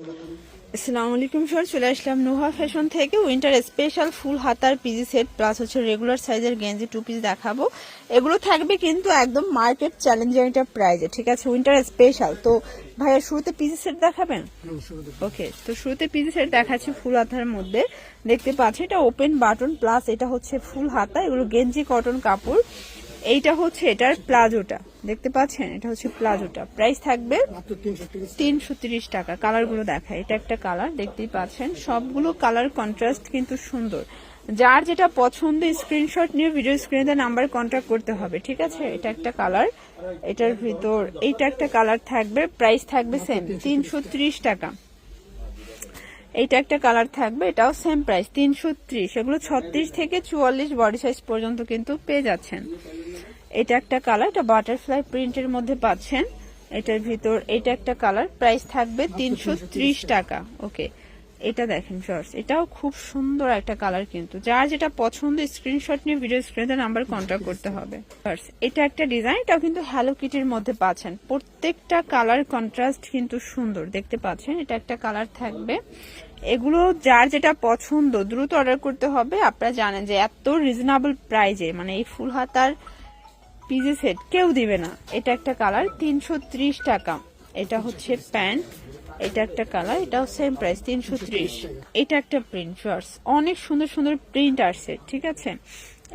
আসসালামু আলাইকুম স্যার, চলে আসলাম নোহা ফ্যাশন থেকে। উইন্টার স্পেশাল ফুল হাতার পিজি সেট প্লাস হচ্ছে রেগুলার সাইজের গেঞ্জি টু পিস দেখাবো। এগুলো থাকবে কিন্তু একদম মার্কেট চ্যালেঞ্জিং একটা প্রাইজে, ঠিক আছে? Winter special. তো ভাইয়া শুরুতে পিজি সেট দেখাবেন? ওকে, তো শুরুতে পিজি সেট দেখাচ্ছি ফুল হাতার মধ্যে। দেখতে পাচ্ছি এটা ওপেন বাটন প্লাস এটা হচ্ছে ফুল হাতা। এগুলো গেঞ্জি কটন কাপড়। এইটা হচ্ছে এটার প্লাজোটা, দেখতে পাচ্ছেন? এটা হচ্ছে প্লাজোটা। প্রাইস থাকবে 330 টাকা। কালার গুলো দেখা, এটা একটা কালার দেখতেই পাচ্ছেন। সবগুলো কালার কন্ট্রাস্ট কিন্তু সুন্দর। যার যেটা পছন্দ স্ক্রিনশট নিয়ে ভিডিও স্ক্রিনে নাম্বার কন্ট্যাক্ট করতে হবে, ঠিক আছে? এটা একটা কালার, এটার ভিতর এইটা একটা কালার থাকবে। প্রাইস থাকবে সেম 330 টাকা। এইটা একটা কালার থাকবে, এটাও সেম প্রাইস 330। এগুলো 36 থেকে 44 বডি সাইজ পর্যন্ত কিন্তু পেয়ে যাচ্ছেন। এটা একটা কালার, এটা বাটারফ্লাই প্রিন্টের মধ্যে পাচ্ছেন। এটার ভিতর এটা একটা কালার, প্রাইস থাকবে 330 টাকা। ওকে, এটা দেখেন শর্টস, এটাও খুব সুন্দর একটা কালার কিন্তু। যার যেটা পছন্দ স্ক্রিনশট নিয়ে ভিডিও স্ক্রিনে নাম্বার কন্ট্যাক্ট করতে হবে। এটা একটা ডিজাইন, এটাও কিন্তু হ্যালো কিটির মধ্যে পাচ্ছেন। প্রত্যেকটা কালার কন্ট্রাস্ট কিন্তু সুন্দর, দেখতে পাচ্ছেন। এটা একটা কালার থাকবে। এগুলো যার যেটা পছন্দ দ্রুত অর্ডার করতে হবে। আপনারা জানেন যে এত রিজনেবল প্রাইজে মানে এই ফুল হাতার পিজি সেট কেউ দিবে না। এটা একটা কালার 330 টাকা। এটা হচ্ছে প্যান্ট, এটা একটা কালার, এটাও সেম প্রাইস 330। এটা একটা প্রিন্ট শর্টস, অনেক সুন্দর সুন্দর প্রিন্ট আসছে, ঠিক আছে?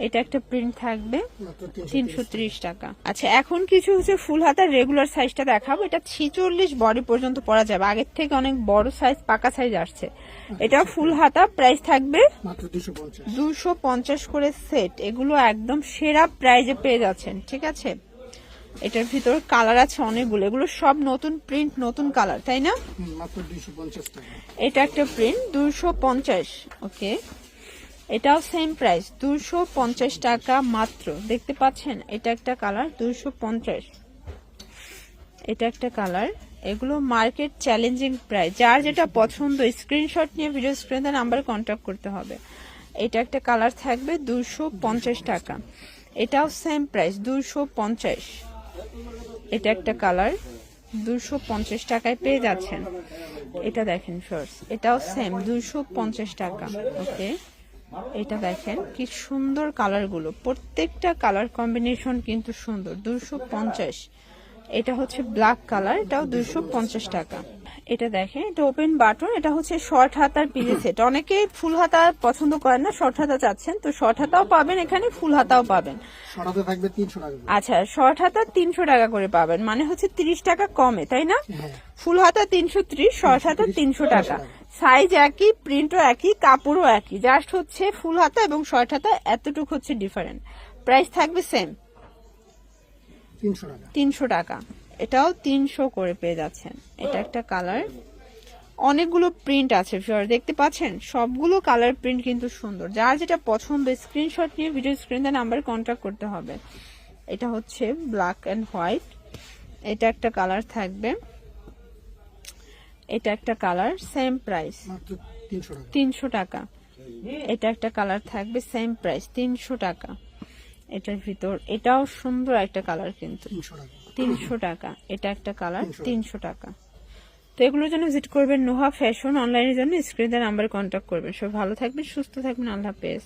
এটা একটা প্রিন্ট থাকবে 330 টাকা। আচ্ছা, এখন কিছু হচ্ছে ফুল হাতার রেগুলার সাইজটা দেখাবো। এটা 46 বডি পর্যন্ত পরা যাবে, আগের থেকে অনেক বড় সাইজ পাকা সাইজ আসছে। এটা ফুল হাতা, প্রাইস থাকবে 250 করে সেট। এগুলো একদম সেরা প্রাইজে পেয়ে যাচ্ছেন, ঠিক আছে? এটার ভিতর কালার আছে অনেকগুলো, এগুলো সব নতুন প্রিন্ট নতুন কালার, তাই না? এটা একটা প্রিন্ট 250। ওকে, এটাও সেম প্রাইস 250 টাকা মাত্র, দেখতে পাচ্ছেন? এটা একটা কালার 250। এটা একটা কালার। এগুলো মার্কেট চ্যালেঞ্জিং প্রাইস। যার যেটা পছন্দ স্ক্রিনশট নিয়ে ভিডিও স্ক্রিনে নাম্বার কন্ট্যাক্ট করতে হবে। এটা একটা কালার থাকবে 250 টাকা। এটাও সেম প্রাইস 250। এটা একটা কালার 250 টাকায় পেয়ে যাচ্ছেন। এটা দেখেন শর্টস, এটাও সেম 250 টাকা। ওকে, এটা দেখেন কি সুন্দর কালারগুলো, প্রত্যেকটা কালার কম্বিনেশন কিন্তু সুন্দর। 250। এটা হচ্ছে ব্ল্যাক কালার, এটাও 250 টাকা। এটা দেখেন, এটা ওপেন বাটন। এটা হচ্ছে শর্ট হাতার পিজি সেট। অনেকে ফুল হাতা পছন্দ করেন না, শর্ট হাতা চাচ্ছেন, তো শর্ট হাতাও পাবেন এখানে, ফুল হাতাও পাবেন। আচ্ছা, শর্ট হাতা 300 টাকা করে পাবেন, মানে হচ্ছে 30 টাকা কমে, তাই না? ফুল হাতা 330, শর্ট হাতা 300 টাকা। সাইজ একই, প্রিন্টও একই, কাপড়ও একই, জাস্ট হচ্ছে ফুল হাতা এবং শর্ট হাতা এতটুকু হচ্ছে ডিফারেন্ট। প্রাইস থাকবে সেম 300 টাকা। এটাও 300 করে পেয়ে যাচ্ছেন। এটা একটা কালার, অনেকগুলো প্রিন্ট আছে, দেখতে পাচ্ছেন? সবগুলো কালার প্রিন্ট কিন্তু সুন্দর। যার যেটা পছন্দ স্ক্রিনশট নিয়ে ভিডিও স্ক্রিনে নাম্বার কন্ট্যাক্ট করতে হবে। এটা হচ্ছে ব্ল্যাক এন্ড হোয়াইট। এটা একটা কালার থাকবে, এটা একটা কালার, সেম প্রাইস 300 টাকা। এটা একটা কালার থাকবে, সেম প্রাইস 300 টাকা। এটার ভিতর এটাও সুন্দর একটা কালার কিন্তু 300 টাকা। এটা একটা কালার 300 টাকা। তো এগুলোর জন্য ভিজিট করবেন নোহা ফ্যাশন। অনলাইনের জন্য স্ক্রিনে নাম্বার কন্ট্যাক্ট করবেন। সব ভালো থাকবেন, সুস্থ থাকবেন, আল্লাহ হাফেজ।